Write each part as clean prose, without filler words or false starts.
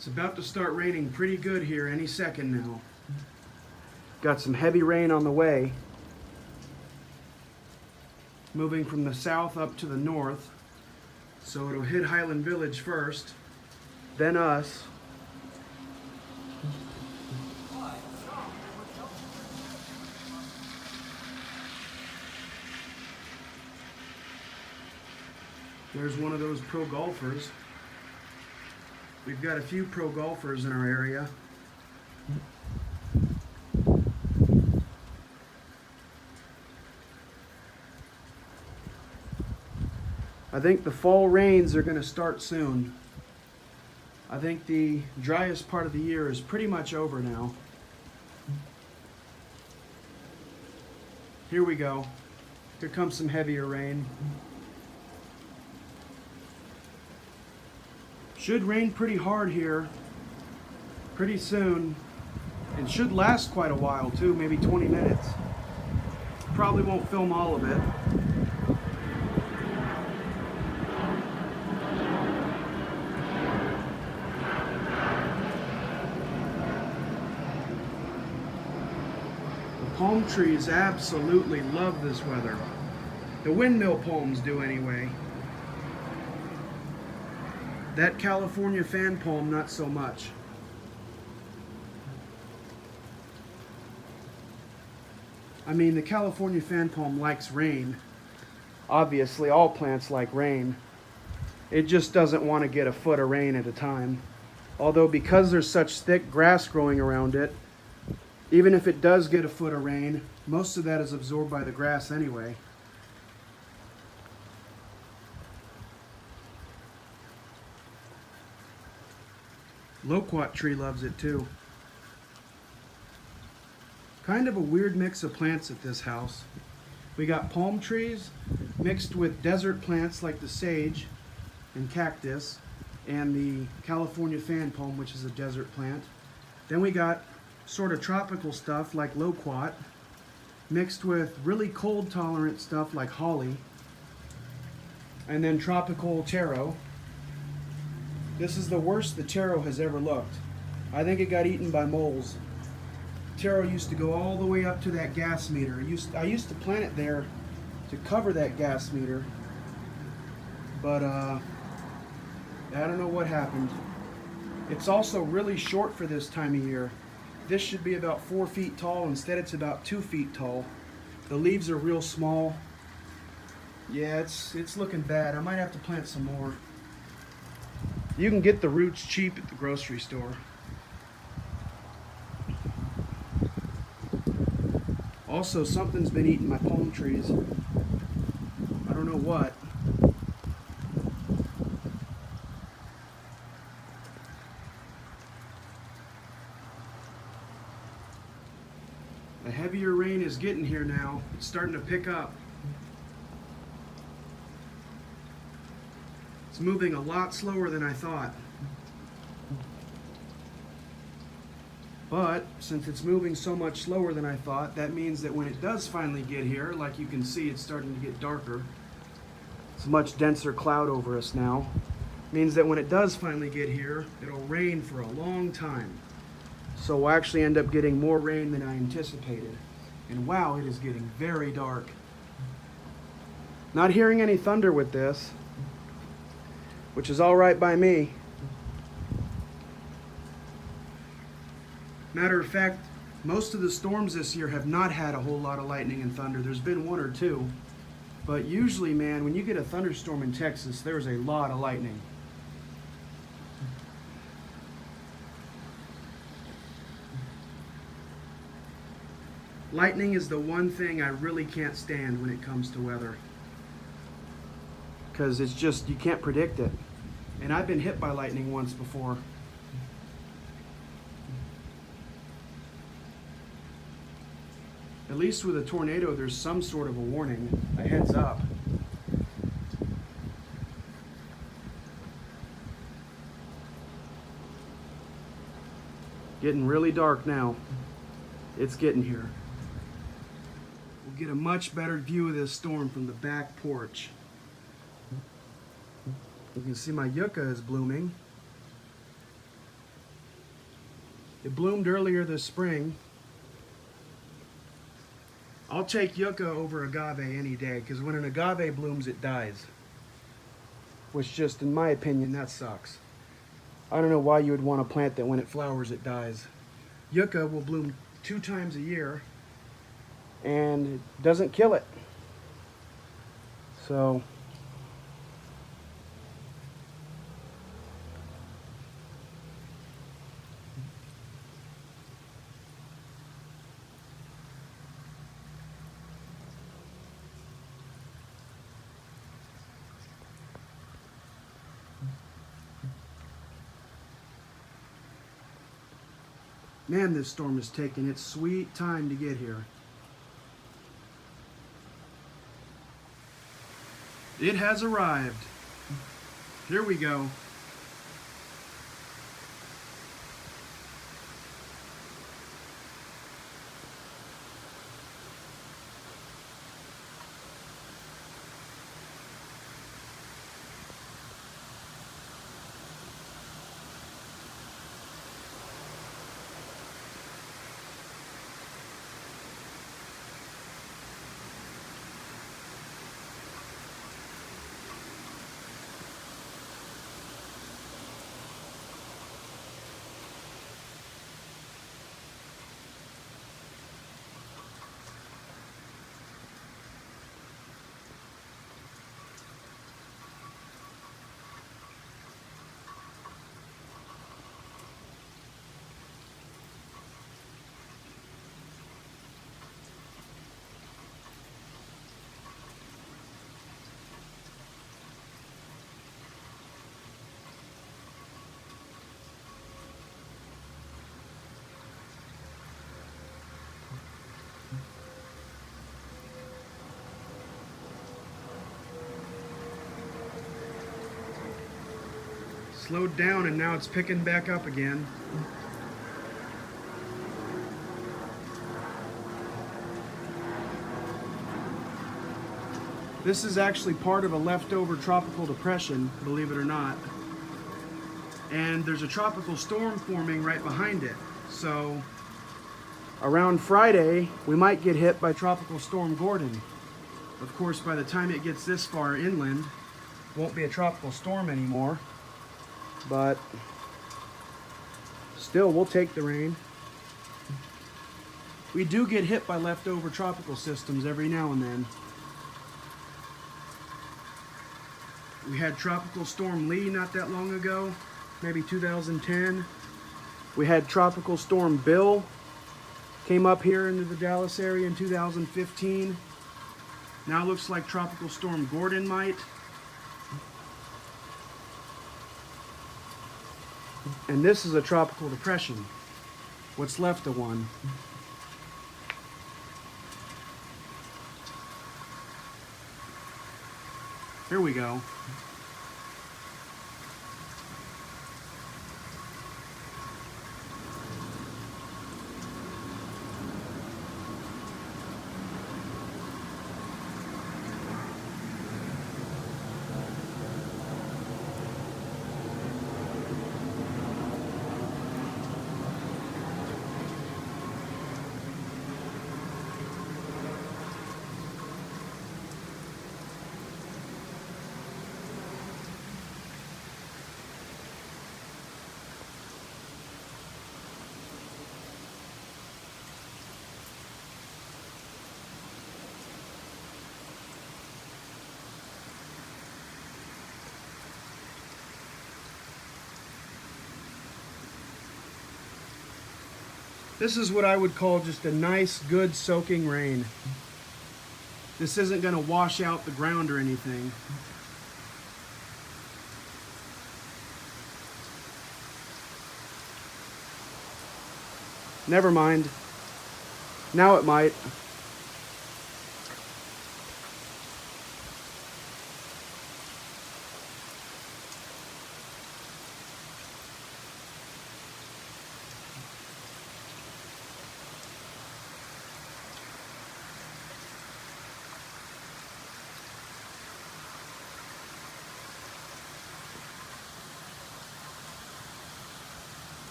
It's about to start raining pretty good here any second now. Got some heavy rain on the way. Moving from the south up to the north. So it'll hit Highland Village first, then us. There's one of those pro golfers. We've got a few pro golfers in our area. I think the fall rains are going to start soon. I think the driest part of the year is pretty much over now. Here we go. Here comes some heavier rain. Should rain pretty hard here pretty soon, and should last quite a while too, maybe 20 minutes. Probably won't film all of it. The palm trees absolutely love this weather. The windmill palms do anyway. That California fan palm, not so much. I mean, the California fan palm likes rain. Obviously, all plants like rain. It just doesn't want to get a foot of rain at a time. Although because there's such thick grass growing around it, even if it does get a foot of rain, most of that is absorbed by the grass anyway. Loquat tree loves it too. Kind of a weird mix of plants at this house. We got palm trees mixed with desert plants like the sage and cactus and the California fan palm, which is a desert plant. Then we got sort of tropical stuff like loquat mixed with really cold tolerant stuff like holly, and then tropical taro. This is the worst the taro has ever looked. I think it got eaten by moles. Taro used to go all the way up to that gas meter. I used to plant it there to cover that gas meter, but I don't know what happened. It's also really short for this time of year. This should be about 4 feet tall. Instead, it's about 2 feet tall. The leaves are real small. Yeah, it's looking bad. I might have to plant some more. You can get the roots cheap at the grocery store. Also, something's been eating my palm trees. I don't know what. The heavier rain is getting here now. It's starting to pick up. It's moving a lot slower than I thought. But since it's moving so much slower than I thought, that means that when it does finally get here, like you can see, it's starting to get darker. It's a much denser cloud over us now. It means that when it does finally get here, it'll rain for a long time. So we'll actually end up getting more rain than I anticipated. And wow, it is getting very dark. Not hearing any thunder with this, which is all right by me. Matter of fact, most of the storms this year have not had a whole lot of lightning and thunder. There's been one or two. But usually, man, when you get a thunderstorm in Texas, there's a lot of lightning. Lightning is the one thing I really can't stand when it comes to weather. Because it's just, you can't predict it. And I've been hit by lightning once before. At least with a tornado, there's some sort of a warning, a heads up. Getting really dark now. It's getting here. We'll get a much better view of this storm from the back porch. You can see my yucca is blooming. It bloomed earlier this spring. I'll take yucca over agave any day, because when an agave blooms, it dies. Which just, in my opinion, that sucks. I don't know why you would want a plant that when it flowers, it dies. Yucca will bloom 2 times a year, and it doesn't kill it. So, man, this storm is taking its sweet time to get here. It has arrived. Here we go. Slowed down and now it's picking back up again. This is actually part of a leftover tropical depression, believe it or not. And there's a tropical storm forming right behind it. So around Friday, we might get hit by Tropical Storm Gordon. Of course, by the time it gets this far inland, it won't be a tropical storm anymore. But still, we'll take the rain. We do get hit by leftover tropical systems every now and then. We had Tropical Storm Lee not that long ago, maybe 2010. We had Tropical Storm Bill, came up here into the Dallas area in 2015. Now looks like Tropical Storm Gordon might. And this is a tropical depression, what's left of one. Here we go. This is what I would call just a nice, good soaking rain. This isn't going to wash out the ground or anything. Never mind. Now it might.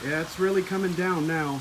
Yeah, it's really coming down now.